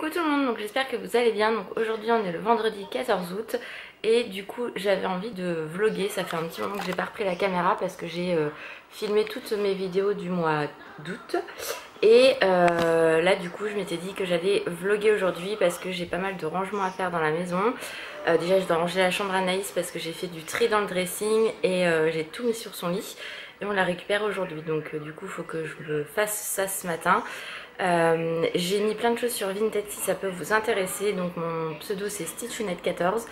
Coucou tout le monde, donc j'espère que vous allez bien. Donc aujourd'hui on est le vendredi 14 août et du coup j'avais envie de vlogger. Ça fait un petit moment que j'ai pas repris la caméra parce que j'ai filmé toutes mes vidéos du mois d'août. Et là du coup je m'étais dit que j'allais vlogger aujourd'hui parce que j'ai pas mal de rangements à faire dans la maison. Déjà je dois ranger la chambre Anaïs parce que j'ai fait du tri dans le dressing et j'ai tout mis sur son lit. Et on la récupère aujourd'hui, donc du coup il faut que je le fasse ça ce matin. J'ai mis plein de choses sur Vinted si ça peut vous intéresser. Donc mon pseudo c'est Stitchounette14.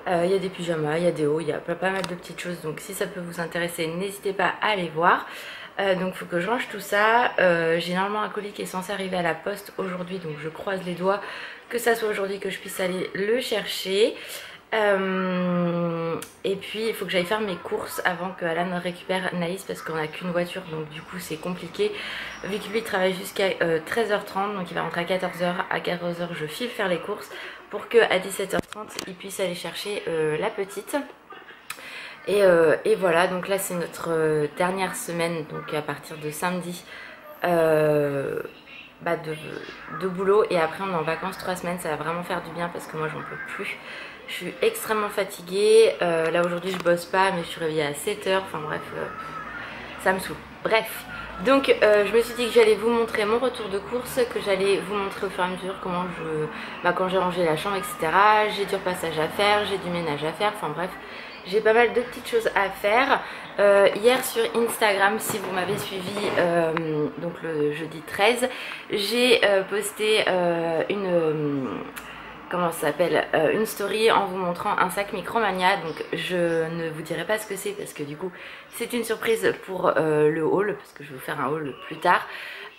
Il y a des pyjamas, il y a des hauts, il y a pas mal de petites choses. Donc si ça peut vous intéresser, n'hésitez pas à aller voir. Donc il faut que je range tout ça. J'ai normalement un colis qui est censé arriver à la poste aujourd'hui, donc je croise les doigts que ça soit aujourd'hui que je puisse aller le chercher. Et puis il faut que j'aille faire mes courses avant que Alan récupère Naïs parce qu'on n'a qu'une voiture, donc du coup c'est compliqué vu que lui il travaille jusqu'à 13h30, donc il va rentrer à 14h. À 14h je file faire les courses pour que à 17h30 il puisse aller chercher la petite. Et voilà, donc là c'est notre dernière semaine, donc à partir de samedi de boulot, et après on est en vacances 3 semaines. Ça va vraiment faire du bien parce que moi j'en peux plus. Je suis extrêmement fatiguée. Là aujourd'hui je bosse pas mais je suis réveillée à 7h. Enfin bref, ça me saoule. Bref, donc je me suis dit que j'allais vous montrer mon retour de course, que j'allais vous montrer au fur et à mesure comment quand j'ai rangé la chambre, etc. J'ai du repassage à faire, j'ai du ménage à faire. Enfin bref, j'ai pas mal de petites choses à faire. Hier sur Instagram, si vous m'avez suivi, donc le jeudi 13, j'ai posté comment ça s'appelle, une story en vous montrant un sac Micromania. Donc je ne vous dirai pas ce que c'est parce que du coup c'est une surprise pour le haul, parce que je vais vous faire un haul plus tard.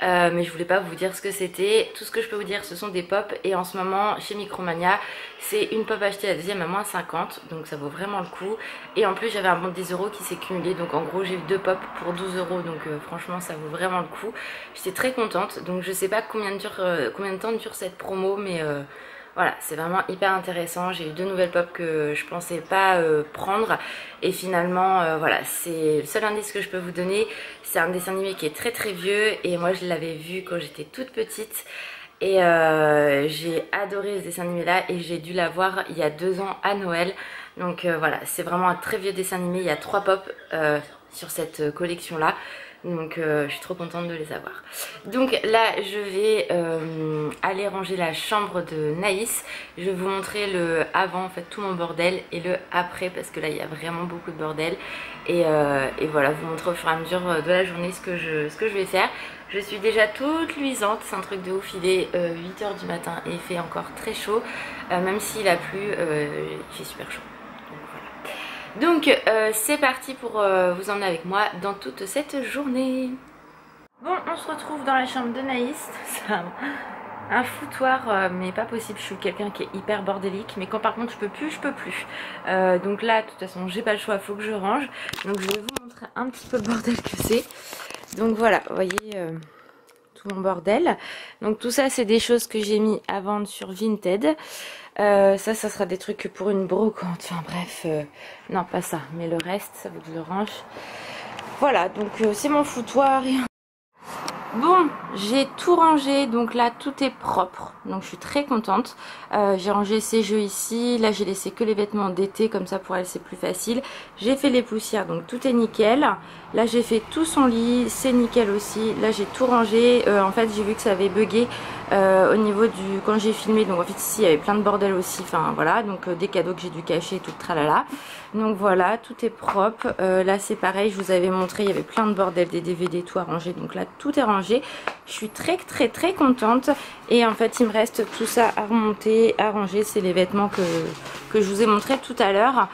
Mais je voulais pas vous dire ce que c'était. Tout ce que je peux vous dire, ce sont des pops, et en ce moment chez Micromania c'est une pop achetée la deuxième à moins 50, donc ça vaut vraiment le coup. Et en plus j'avais un bon de 10 € qui s'est cumulé, donc en gros j'ai eu 2 pop pour 12 €, donc franchement ça vaut vraiment le coup. J'étais très contente. Donc je sais pas combien de temps dure cette promo, mais voilà, c'est vraiment hyper intéressant. J'ai eu 2 nouvelles pop que je pensais pas prendre, et finalement voilà, c'est le seul indice que je peux vous donner. C'est un dessin animé qui est très très vieux, et moi je l'avais vu quand j'étais toute petite, et j'ai adoré ce dessin animé là, et j'ai dû la voir il y a 2 ans à Noël. Donc voilà, c'est vraiment un très vieux dessin animé. Il y a 3 pop sur cette collection là. Donc je suis trop contente de les avoir. Donc là je vais aller ranger la chambre de Naïs. Je vais vous montrer le avant, en fait, tout mon bordel, et le après, parce que là il y a vraiment beaucoup de bordel. Et voilà, vous montrer au fur et à mesure de la journée ce que je vais faire. Je suis déjà toute luisante, c'est un truc de ouf. Il est 8h du matin et il fait encore très chaud. Même s'il a plu, il fait super chaud. Donc c'est parti pour vous emmener avec moi dans toute cette journée. Bon, on se retrouve dans la chambre de Naïs. C'est un foutoir, mais pas possible. Je suis quelqu'un qui est hyper bordélique, mais quand par contre je peux plus, je peux plus. Donc là, de toute façon, j'ai pas le choix, faut que je range. Donc je vais vous montrer un petit peu le bordel que c'est. Donc voilà, vous voyez tout mon bordel. Donc tout ça, c'est des choses que j'ai mis à vendre sur Vinted. Ça sera des trucs pour une brocante. Enfin bref, non pas ça, mais le reste, ça vous le range. Voilà, donc c'est mon foutoir. Bon, j'ai tout rangé, donc là tout est propre, donc je suis très contente. J'ai rangé ces jeux ici, là j'ai laissé que les vêtements d'été, comme ça pour elle c'est plus facile. J'ai fait les poussières, donc tout est nickel. Là j'ai fait tout son lit, c'est nickel aussi. Là j'ai tout rangé, en fait j'ai vu que ça avait bugué au niveau du... quand j'ai filmé, donc en fait ici il y avait plein de bordel aussi, enfin voilà, donc des cadeaux que j'ai dû cacher, tout le tralala. Donc voilà, tout est propre. Là c'est pareil, je vous avais montré, il y avait plein de bordel, des DVD, tout à ranger, donc là tout est rangé. Je suis très contente, et en fait il me reste tout ça à remonter, à ranger. C'est les vêtements que je vous ai montré tout à l'heure.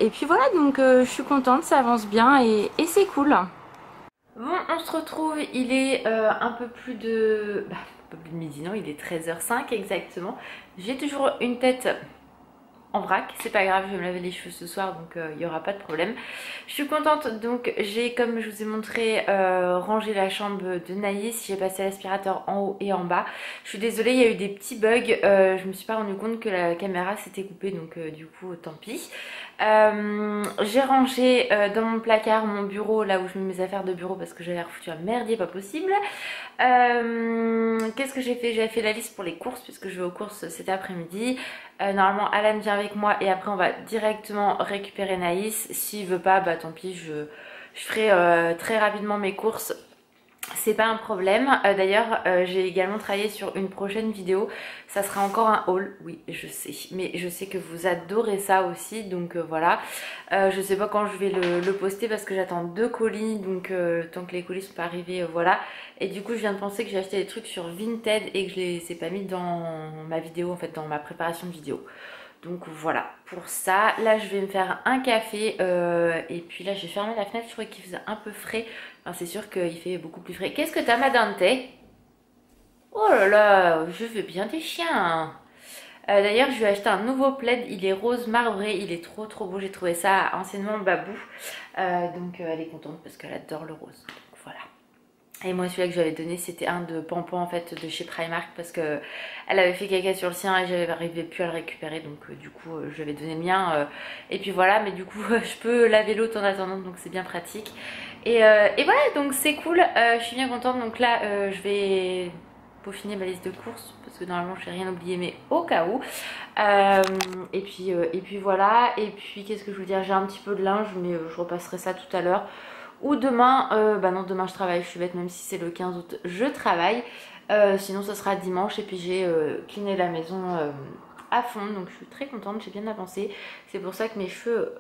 Et puis voilà, donc je suis contente, ça avance bien, et c'est cool. Bon, on se retrouve, il est un peu plus de midi, non, il est 13h05 exactement. J'ai toujours une tête en vrac, c'est pas grave, je vais me laver les cheveux ce soir, donc il n'y aura pas de problème. Je suis contente, donc j'ai, comme je vous ai montré, rangé la chambre de Naïs. J'ai passé l'aspirateur en haut et en bas. Je suis désolée, il y a eu des petits bugs, je me suis pas rendu compte que la caméra s'était coupée, donc du coup tant pis. J'ai rangé dans mon placard mon bureau, là où je mets mes affaires de bureau parce que j'avais refoutu un merdier pas possible. Qu'est-ce que j'ai fait? J'ai fait la liste pour les courses puisque je vais aux courses cet après-midi. Normalement Alan vient avec moi et après on va directement récupérer Naïs. S'il veut pas, bah tant pis, je ferai très rapidement mes courses. C'est pas un problème. D'ailleurs, j'ai également travaillé sur une prochaine vidéo. Ça sera encore un haul, oui, je sais. Mais je sais que vous adorez ça aussi, donc voilà. Je sais pas quand je vais le poster parce que j'attends 2 colis, donc tant que les colis sont pas arrivés, voilà. Et du coup, je viens de penser que j'ai acheté des trucs sur Vinted et que je les ai pas mis dans ma vidéo, en fait, dans ma préparation de vidéo. Donc voilà, pour ça, là je vais me faire un café et puis là j'ai fermé la fenêtre, je trouvais qu'il faisait un peu frais. Enfin, c'est sûr qu'il fait beaucoup plus frais. Qu'est-ce que t'as, ma Dante? Oh là là, je veux bien des chiens. D'ailleurs, je lui ai acheté un nouveau plaid, il est rose marbré, il est trop beau, j'ai trouvé ça anciennement babou. Donc elle est contente parce qu'elle adore le rose. Donc voilà. Et moi celui-là que j'avais donné c'était un de Pampan en fait de chez Primark parce que elle avait fait caca sur le sien et j'arrivais plus à le récupérer donc du coup je lui avais donné le mien et puis voilà, mais du coup je peux laver l'autre en attendant donc c'est bien pratique et voilà, donc c'est cool, je suis bien contente. Donc là je vais peaufiner ma liste de courses parce que normalement je n'ai rien oublié mais au cas où et puis voilà. Et puis qu'est-ce que je veux dire, j'ai un petit peu de linge mais je repasserai ça tout à l'heure. Ou demain, bah non demain je travaille, je suis bête, même si c'est le 15 août je travaille. Sinon ce sera dimanche et puis j'ai cleané la maison à fond. Donc je suis très contente, j'ai bien avancé. C'est pour ça que mes cheveux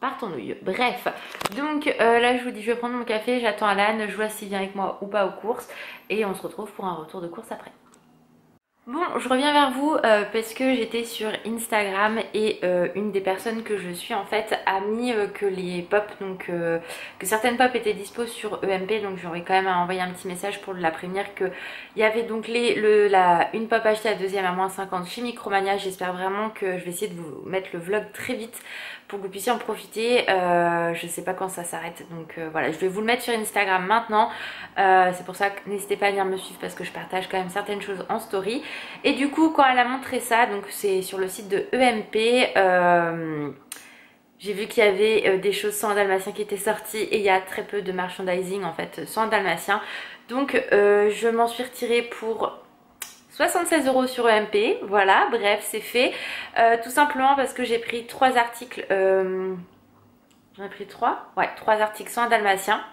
partent en nouille. Bref, donc là je vous dis je vais prendre mon café, j'attends Alan, je vois s'il vient avec moi ou pas aux courses. Et on se retrouve pour un retour de course après. Bon, je reviens vers vous parce que j'étais sur Instagram et une des personnes que je suis en fait a mis que les pop, donc que certaines pop étaient dispo sur EMP, donc j'aurais quand même envoyé un petit message pour la prévenir que il y avait donc une pop achetée à deuxième à moins 50 chez Micromania. J'espère vraiment que je vais essayer de vous mettre le vlog très vite pour que vous puissiez en profiter. Je sais pas quand ça s'arrête, donc voilà, je vais vous le mettre sur Instagram maintenant. C'est pour ça que n'hésitez pas à venir me suivre parce que je partage quand même certaines choses en story. Et du coup quand elle a montré ça, donc c'est sur le site de EMP, j'ai vu qu'il y avait des choses sans dalmatien qui étaient sorties et il y a très peu de merchandising en fait sans dalmatien. Donc je m'en suis retirée pour 76 € sur EMP, voilà, bref c'est fait. Tout simplement parce que j'ai pris 3 articles, j'en ai pris 3, ouais, 3 articles sans dalmatien.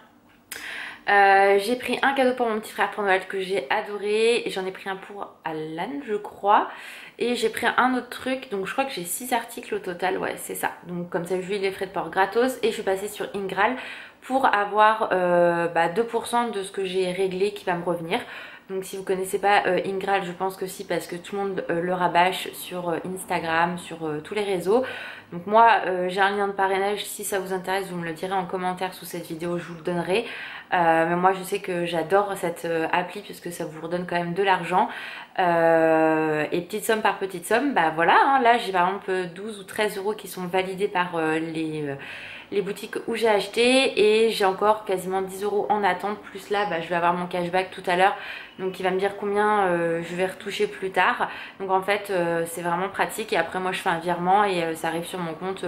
J'ai pris un cadeau pour mon petit frère pour Noël que j'ai adoré. J'en ai pris un pour Alan je crois. Et j'ai pris un autre truc. Donc je crois que j'ai 6 articles au total. Ouais c'est ça. Donc comme ça je lui les frais de port gratos. Et je suis passée sur Ingral pour avoir 2% de ce que j'ai réglé qui va me revenir. Donc si vous connaissez pas Ingral, je pense que si, parce que tout le monde le rabâche sur Instagram, sur tous les réseaux. Donc moi j'ai un lien de parrainage, si ça vous intéresse vous me le direz en commentaire sous cette vidéo, je vous le donnerai. Mais moi je sais que j'adore cette appli puisque ça vous redonne quand même de l'argent. Et petite somme par petite somme, bah voilà, hein, là j'ai par exemple 12 ou 13 € qui sont validés par les boutiques où j'ai acheté et j'ai encore quasiment 10 € en attente. Plus là je vais avoir mon cashback tout à l'heure, donc il va me dire combien je vais retoucher plus tard. Donc en fait c'est vraiment pratique et après moi je fais un virement et ça arrive sur mon compte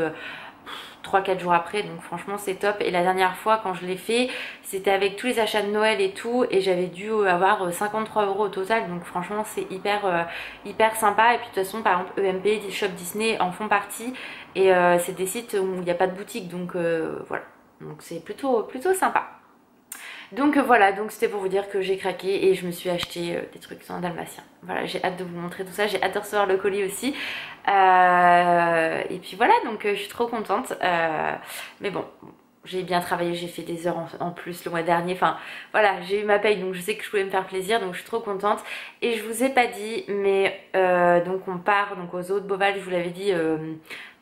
3-4 jours après, donc franchement c'est top. Et la dernière fois quand je l'ai fait c'était avec tous les achats de Noël et tout et j'avais dû avoir 53 € au total, donc franchement c'est hyper sympa. Et puis de toute façon par exemple EMP, Shop Disney en font partie et c'est des sites où il n'y a pas de boutique, donc voilà, donc c'est plutôt sympa. Donc voilà, donc c'était pour vous dire que j'ai craqué et je me suis acheté des trucs sans dalmatien. Voilà, j'ai hâte de vous montrer tout ça, j'ai hâte de recevoir le colis aussi. Et puis voilà, donc je suis trop contente. Mais bon, j'ai bien travaillé, j'ai fait des heures en plus le mois dernier. Enfin voilà, j'ai eu ma paye donc je sais que je pouvais me faire plaisir, donc je suis trop contente. Et je vous ai pas dit, mais donc on part donc aux Eaux de Beauval, je vous l'avais dit,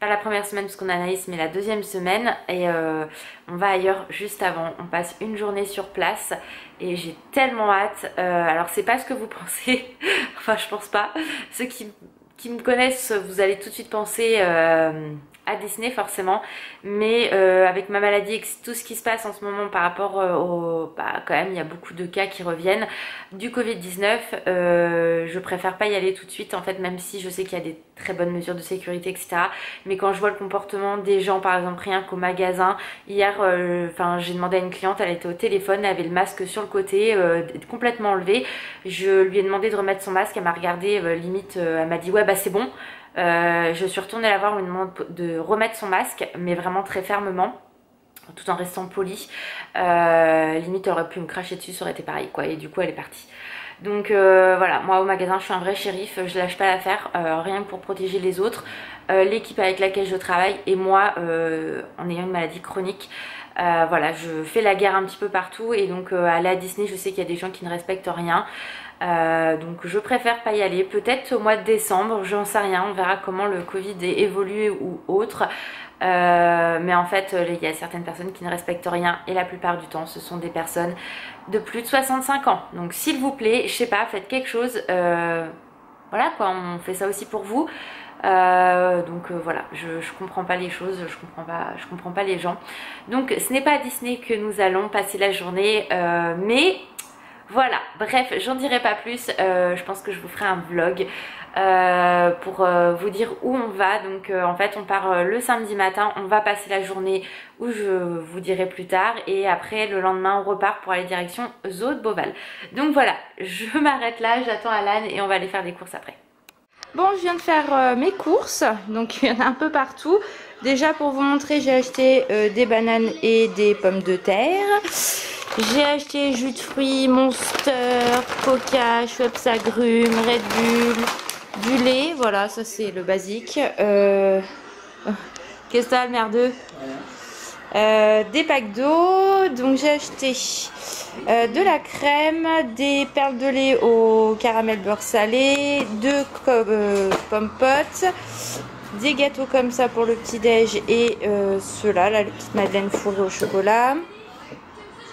pas la première semaine parce qu'on a Anaïs, mais la deuxième semaine. Et on va ailleurs juste avant, on passe une journée sur place et j'ai tellement hâte. Alors c'est pas ce que vous pensez, enfin je pense pas. Ceux qui me connaissent, vous allez tout de suite penser à à Disney forcément, mais avec ma maladie et tout ce qui se passe en ce moment par rapport au... Bah, quand même il y a beaucoup de cas qui reviennent du Covid-19, je préfère pas y aller tout de suite en fait, même si je sais qu'il y a des très bonnes mesures de sécurité etc. Mais quand je vois le comportement des gens, par exemple rien qu'au magasin, hier j'ai demandé à une cliente, elle était au téléphone, elle avait le masque sur le côté, complètement enlevé. Je lui ai demandé de remettre son masque, elle m'a regardé limite, elle m'a dit ouais bah c'est bon. Je suis retournée la voir, on lui demande de remettre son masque, mais vraiment très fermement, tout en restant polie. Limite elle aurait pu me cracher dessus, ça aurait été pareil quoi, et du coup elle est partie. Donc voilà, moi au magasin je suis un vrai shérif, je lâche pas l'affaire, rien que pour protéger les autres, l'équipe avec laquelle je travaille et moi en ayant une maladie chronique. Voilà, je fais la guerre un petit peu partout et donc aller à Disney, je sais qu'il y a des gens qui ne respectent rien. Donc je préfère pas y aller, peut-être au mois de décembre, j'en sais rien, on verra comment le Covid évolue ou autre. Mais en fait il y a certaines personnes qui ne respectent rien et la plupart du temps ce sont des personnes de plus de 65 ans. Donc s'il vous plaît, je sais pas, faites quelque chose, voilà quoi, on fait ça aussi pour vous. Voilà, je comprends pas les choses, je comprends pas les gens. Donc ce n'est pas à Disney que nous allons passer la journée, mais voilà, bref, j'en dirai pas plus. Je pense que je vous ferai un vlog pour vous dire où on va. Donc en fait on part le samedi matin, on va passer la journée où je vous dirai plus tard, et après le lendemain on repart pour aller direction Zoo de Beauval. Donc voilà, je m'arrête là, j'attends Alan et on va aller faire des courses après. Bon, je viens de faire mes courses, donc il y en a un peu partout. Déjà pour vous montrer, j'ai acheté des bananes et des pommes de terre. J'ai acheté jus de fruits, Monster, Coca, Schweppes agrumes, Red Bull, du lait, voilà, ça c'est le basique. Qu'est-ce que t'as le merdeux? Des packs d'eau, donc j'ai acheté de la crème, des perles de lait au caramel beurre salé, 2 pommes potes, des gâteaux comme ça pour le petit déj et ceux-là, la petite madeleine fourrée au chocolat.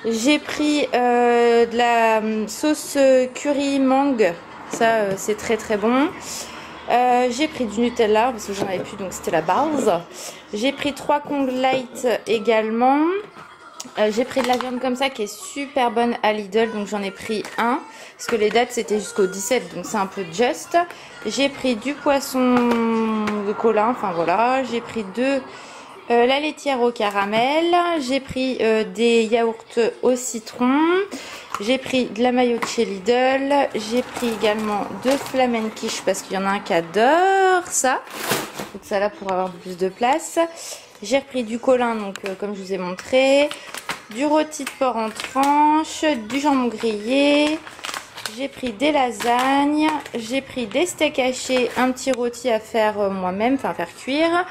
J'ai pris de la sauce curry mangue, ça c'est très très bon. J'ai pris du Nutella parce que j'en avais plus, donc c'était la base. J'ai pris 3 Kong Light également. J'ai pris de la viande comme ça qui est super bonne à Lidl, donc j'en ai pris un parce que les dates c'était jusqu'au 17, donc c'est un peu juste. J'ai pris du poisson de Colin, enfin voilà. J'ai pris la laitière au caramel. J'ai pris des yaourts au citron. J'ai pris de la mayo de chez Lidl. J'ai pris également 2 flamenquiches parce qu'il y en a un qui adore ça. Donc ça là pour avoir plus de place. J'ai repris du Colin, donc comme je vous ai montré. Du rôti de porc en tranches. Du jambon grillé. J'ai pris des lasagnes. J'ai pris des steaks hachés. Un petit rôti à faire moi-même, enfin faire cuire.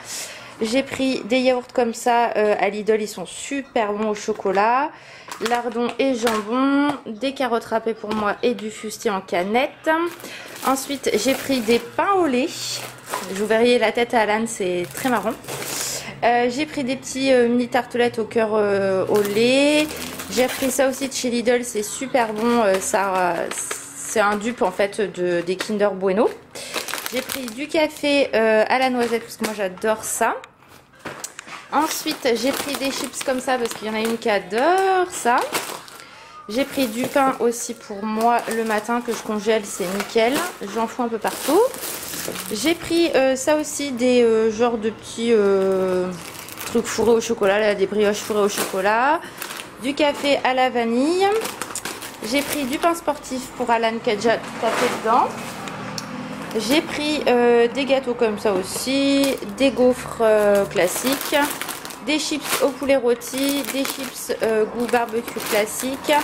J'ai pris des yaourts comme ça à Lidl, ils sont super bons au chocolat. Lardons et jambon, des carottes râpées pour moi et du fustier en canette. Ensuite j'ai pris des pains au lait. Je vous verriez la tête à Alan, c'est très marrant. J'ai pris des petits mini tartelettes au cœur au lait. J'ai pris ça aussi de chez Lidl, c'est super bon. C'est un dupe en fait des Kinder Bueno. J'ai pris du café à la noisette parce que moi j'adore ça. Ensuite j'ai pris des chips comme ça parce qu'il y en a une qui adore ça. J'ai pris du pain aussi pour moi le matin que je congèle, c'est nickel. J'en fous un peu partout. J'ai pris ça aussi, des genres de petits trucs fourrés au chocolat, là, des brioches fourrées au chocolat. Du café à la vanille. J'ai pris du pain sportif pour Alan qui a déjà tout à fait dedans. J'ai pris des gâteaux comme ça aussi, des gaufres classiques, des chips au poulet rôti, des chips goût barbecue classique.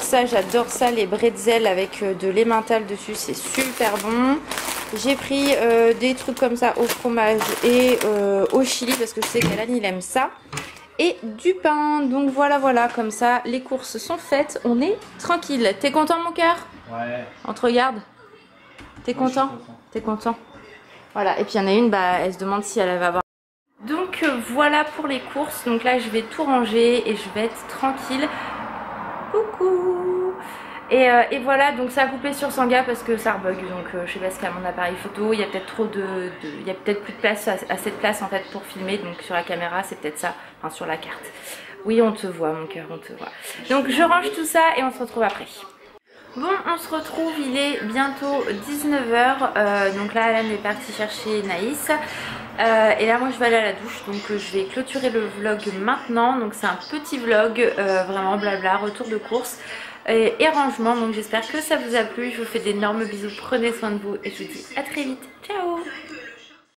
Ça j'adore ça, les bretzels avec de l'emmental dessus, c'est super bon. J'ai pris des trucs comme ça au fromage et au chili parce que je sais qu'Alan il aime ça. Et du pain, donc voilà, comme ça les courses sont faites, on est tranquille. T'es content mon cœur? Ouais. On te regarde? T'es content? T'es content? Voilà, et puis il y en a une, bah, elle se demande si elle va avoir. Donc voilà pour les courses, donc là je vais tout ranger et je vais être tranquille. Coucou! Et voilà, donc ça a coupé sur Sanga parce que ça rebug, donc je sais pas ce qu'il y a à mon appareil photo, il y a peut-être trop il y a peut-être plus de place à cette place en fait pour filmer, donc sur la caméra c'est peut-être ça, enfin sur la carte. Oui, on te voit mon cœur, on te voit. Donc je range tout ça et on se retrouve après. Bon, on se retrouve, il est bientôt 19 h, donc là Alan est parti chercher Naïs. Et là moi je vais aller à la douche, donc je vais clôturer le vlog maintenant. Donc c'est un petit vlog, vraiment blabla, retour de course et rangement. Donc j'espère que ça vous a plu, je vous fais d'énormes bisous, prenez soin de vous et je vous dis à très vite, ciao.